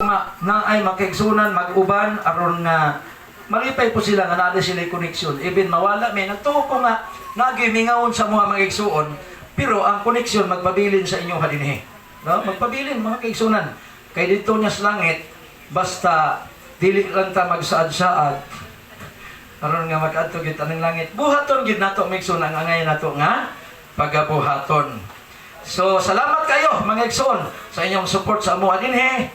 na ay makaigsunan, mag-uban, aron nga malipay po sila nga nada sila koneksyon. Even mawala may nagtuo ko nga nagimingawon sa mga mag-igsuon, pero ang koneksyon magpabilin sa inyong halinhi. No? Magpabilin mga kaigsunan. Kay dito niya sa langit, basta dili lang ta magsaad-saad. Aron nga mag-adto gid anang langit. Buhaton gid nato maigsunan ang angay nato nga pagabuhaton. So salamat kayo mga igsoon sa inyong support sa amo dinhi.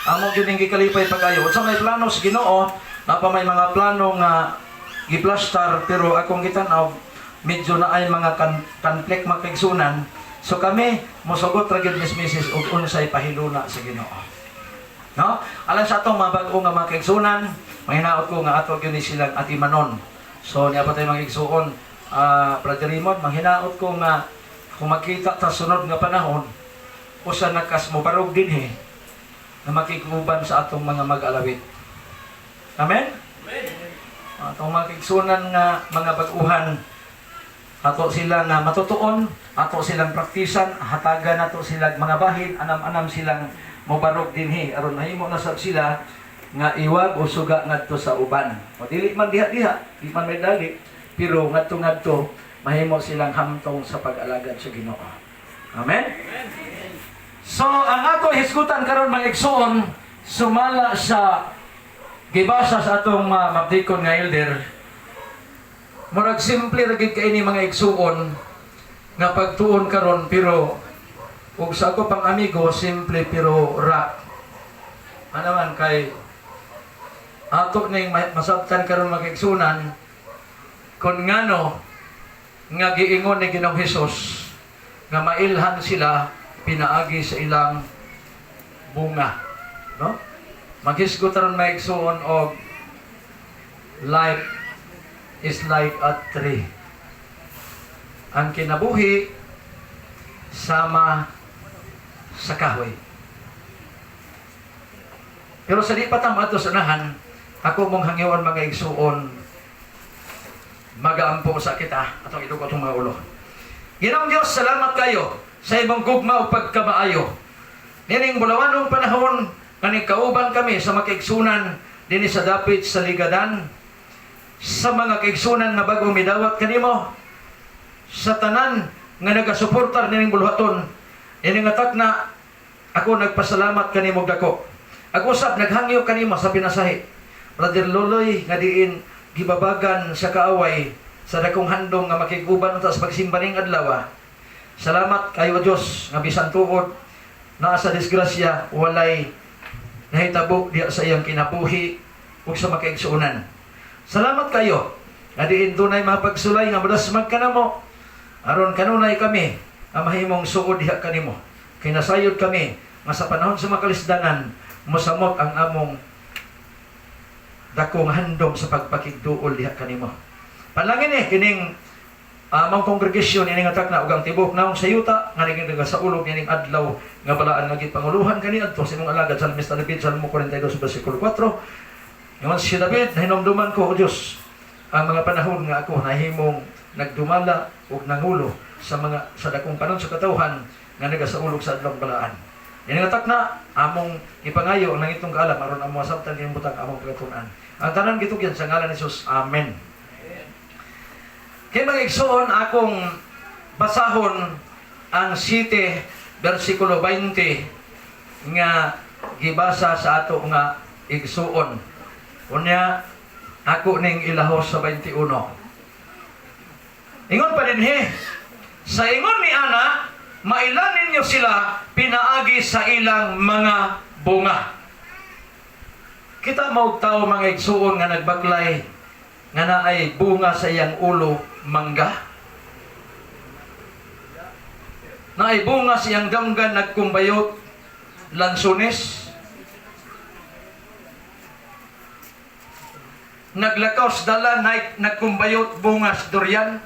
Amo gyud ning gikalipay pagayo. Sa may plano sa Ginoo, napa may mga plano nga giplastar pero akong gitan-aw medyo na ay mga conflict makigsunan. So kami mosugot ra gyud Mrs. og unsay pahiluna sa Ginoo. No? Alang sa atong mga bag-o nga makigsunan, mahinaot ko nga ato gyud silang atimanon. So niya pa tay makigsuon, Brother Raymond, mahinaot ko nga kung makita ta sunod nga panahon, usa nakas mo barog dinhi na makikuban sa atong mga mag-alawit. Amen? Amen. Atong makigsunan nga mga bag-uhan, ato sila nga matutuon, ato silang praktisan, hatagan nato silang mga bahin, anam-anam silang mobarog dinhi aron mahimo na sab sila nga iwag o suga ngadto sa uban. O dili man diha-diha, di man may dali, pero ngadto-ngadto mahimo silang hamtong sa pag-alagad sa Ginoo. Amen? So, ang ato hisgutan karon mga igsoon, sumala sa gibasa sa atong mabdikon nga elder, murag simple ra gid kay ni mga igsuon nga pagtuon karon, pero ug sa ako pang amigo simple pero rock. Ano man kay ato ning masabtan karon mga igsunan kun ngano nga giingon ni Ginoong Hesus nga mailhan sila pinaagi sa ilang bunga, no? Maghisgot ron may igsuon og life is like a tree. Ang kinabuhi sama sa kahoy. Pero sa di pa tama ito sanahan, ako mong hangyawan mga igsuon, magaampo sa kita atong idugot ng mga ulo. Ginoong Diyos, salamat kayo sa ibang gugma o pagkamaayo. Nining bulawanong panahon, kanikauban kami sa makaigsunan din sa dapit sa ligadan, sa mga kaigsunan nga bagong midawat kanimo, sa tanan nga nagasuportar nining buluhaton, nining atak na ako nagpasalamat kanimo dako. Ako usab naghangyo kanimo sa pinasahi. Brother Loloy nga diin gibabagan sa kaaway sa dakong handong nga makiguban sa pagsimba ning adlaw. Salamat kayo Diyos nga bisan tuod naa sa disgrasya walay nahitabo diya sa iyang kinabuhi ug sa makaigsuonan. Salamat kayo nga diin dunay mga pagsulay nga madasmag kanamo aron kanunay kami ang mahimong suod diha kanimo. Kay nasayod kami nga sa panahon sa makalisdanan mosamot ang among dakong handom sa pagpakigduol diha kanimo. Panalangin kining among kongregasyon ining atak na ugang tibok naong sayuta nga naging sa ulog ining adlaw nga balaan nga gipanguluhan kani adto sa imong alagad sa Salmista David Salmo 42 bersikulo 4. Ingon si David, nahinumduman ko o Dios ang mga panahon nga ako nahimong nagdumala ug nangulo sa mga sa dakong panon sa katawhan nga nagasaulog sa adlaw balaan. Ining atak na among ipangayo ang itong kaalam aron amo sabtan kini butang among pagatunan. Ang tanan gitugyan sa ngalan ni Jesus. Amen. Kaya mga igsoon, akong basahon ang 7 versikulo 20 nga gibasa sa ato nga igsoon. Unya, ako ning ilahos sa 21. Ingon pa dinhi, sa ingon ni Ana, mailan ninyo sila pinaagi sa ilang mga bunga. Kita maug tao mga igsuon nga nagbaklay nga naay bunga sa iyang ulo mangga. Naay bunga sa iyang damgan nagkumbayot lansones. Naglakaw sa dala nagkumbayot bungas durian.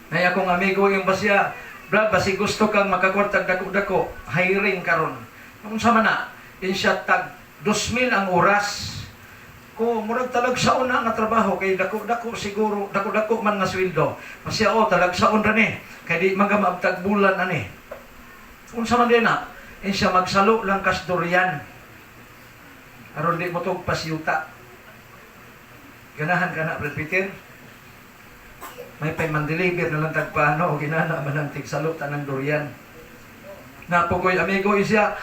Nay akong amigo yung basya, brad, basi gusto kang makakwartag dako-dako, hiring karon. Kung sa mana, insya tag 2,000 ang oras. Ko murag talagsaon na nga trabaho kay dako-dako siguro dako-dako man nga sweldo. Masya talagsaon ra ni kay di magamaabtag bulan ani. Unsa man din na siya magsalo lang kas durian. Aron di mo tog pasyuta. Ganahan ka na, Brad Peter? May pay mandeliver na lang tagpaano, ginana man ang tigsalo tanang durian. Napugoy amigo siya,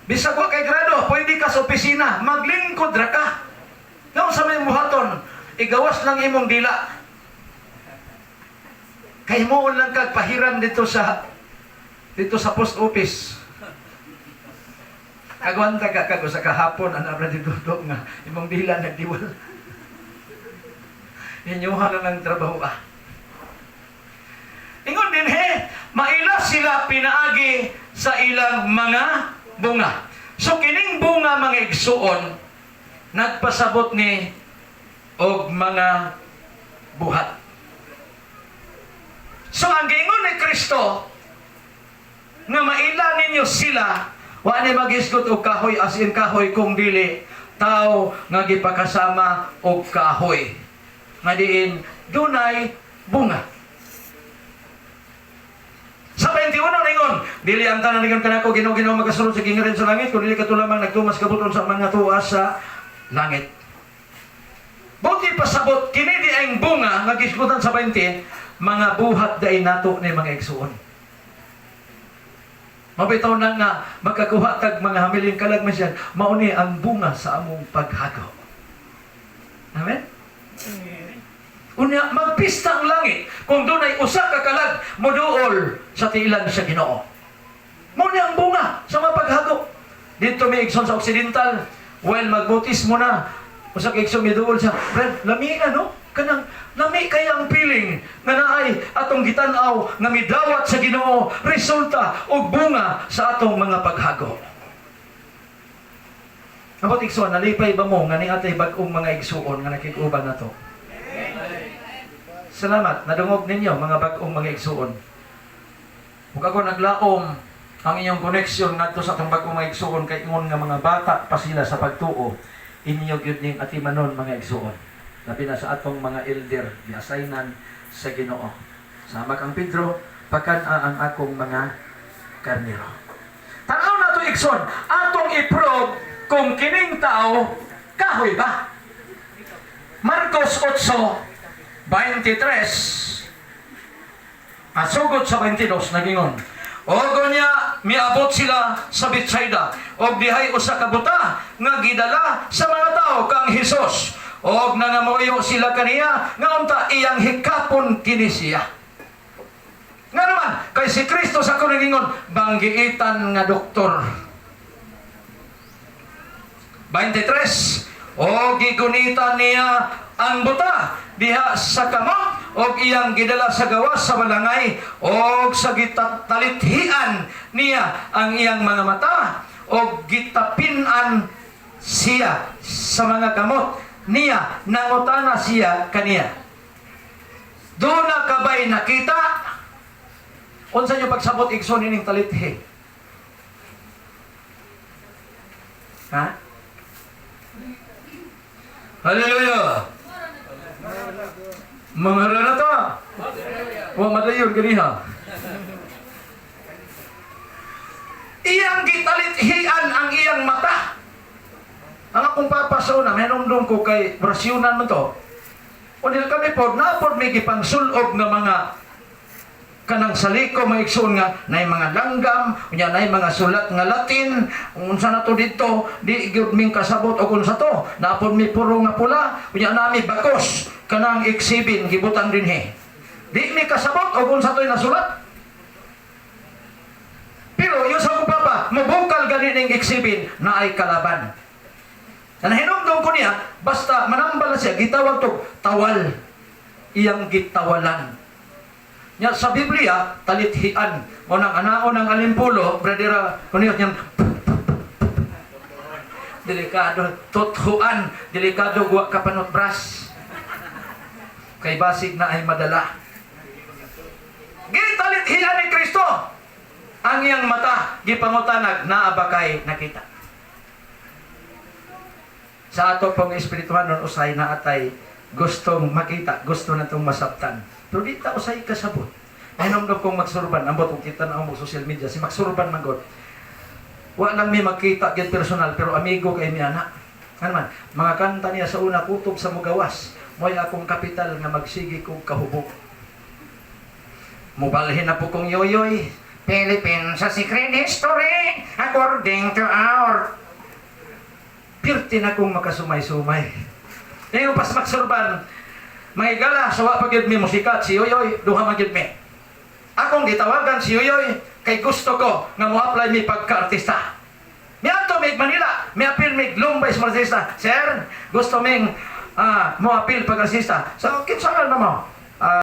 bisag wa kay grado, pwede ka sa opisina, maglingkod ra ka. Naon sa may buhaton, igawas lang imong dila. Kay mo lang kag pahiram dito sa post office. Agwanta ka kag sa kahapon ana ra dito nga imong dila nagdiwal. Inyuha na ng trabaho Ingon din maila sila pinaagi sa ilang mga bunga. So kining bunga mga igsuon nagpasabot ni og mga buhat. So ang gingon ni Kristo nga maila ninyo sila wa ni magisgot og kahoy as in kahoy kung dili tao nga gipakasama og kahoy. Nga diin dunay bunga. Sa 21 ningon, dili ang tanan ningon kanako Ginoo magasulod sa gingirin sa langit kun dili kadto lamang nagtumas kabuton sa mga tuwa sa langit. Buti pasabot kini di ang bunga nga gisgutan sa 20 mga buhat dai nato ni mga igsuon. Mabitaw na nga magkakuha tag mga hamiling kalagmasyan mao ni ang bunga sa among paghagaw. Amen. Unya magpista ang langit kung doon ay usa ka kalag moduol sa tiilan sa Ginoo. Mo ni ang bunga sa mapaghago. Dito may igsoon sa Occidental, while magbutis mo na, usa ka igsoon miduol sa, "Brad, lami no? Kanang lami kaya ang piling nga naay atong gitan-aw nga midawat sa Ginoo, resulta og bunga sa atong mga paghago." Abot igsoon, nalipay ba mo nga ni atay bag-ong mga igsuon nga nakig-uban nato? Salamat, nadungog ninyo mga bag-ong mga igsuon. Huwag ako naglaom ang inyong koneksyon ngadto sa atong bag-ong mga igsuon kay ingon nga mga bata pa sila sa pagtuo. Inyo gyud ning atimanon mga igsuon. Labi na sa atong mga elder giasaynan sa Ginoo. Sama kang Pedro, pagkan-a ang akong mga karnero. Tanaw na to igsoon, atong i-probe kung kining tao kahoy ba? Marcos 8:23 asugod sa 22 nagingon, "Ogo niya miabot sila sa Betsaida, og dihay usa ka buta nga gidala sa mga tao kang Hesus, og nangamuyo sila kaniya nga unta iyang hikapon kini siya." Nga naman, kay si Kristo sa kuningon, banggiitan nga doktor. 23, "O gigunitan niya ang buta diha sa kamot og iyang gidala sa gawas sa balangay og sa gitatalithian niya ang iyang mga mata og gitapin-an siya sa mga kamot niya nangutana siya kaniya, do na kabay nakita?" Unsa niyo pagsabot igsoon ining talithi? Ha? Hallelujah! Mga rana to. Wa madayon ganiha. Iyang gitalithian ang iyang mata. Ang akong papasaw na menomdom ko kay brasyunan mo to. Unil kami po, napod may gipangsulog na mga kanang saliko maigsoon nga nay mga langgam, unya nay mga sulat nga Latin, unsa na to dito, di gyud ming kasabot og unsa to. Napod mi puro nga pula, unya nami bakos kanang eksibin gibutan dinhi. Di mi kasabot og unsa toy nasulat. Pero yung sa papa, mabukal gani ning eksibin na ay kalaban. Nahinumdum ko niya, basta manambal na siya, gitawag to tawal. Iyang gitawalan. Nya sa Biblia, talithian. O nang anaon ng alimpulo, bradera, kuniyot niyang delikado, tuthuan, delikado guwa kapanot bras. Kay basig na ay madala. Gitalithian ni Kristo. Ang iyang mata, gipangutanag, naabakay nakita. Sa ato pong espirituhan nun usay na atay gustong makita, gusto na itong masaptan. Pero di ta usay kasabot. Nahinomdom kong magsurban, ambot kung kita na ang social media, si magsurban man God. wa lang may magkita gyud personal pero amigo kay mi ana. Ano man, mga kanta niya sa una kutob sa mugawas. Mo'y akong kapital nga magsigi kog kahubog. Mubalhin na po kong yoyoy. Philippines sa secret history according to our pirti na kong makasumay-sumay. Ngayon pas magsurban, mga igala, sawa pagyud mi musikat, si yoyoy, duha magyud mi. Akong gitawagan si yoyoy, kay gusto ko nga mo-apply mi pagka-artista. Mi ato mig Manila, mi apil mig Lumbay sa artista. Sir, gusto ming mo apil pag-artista. So, kinsa na mo?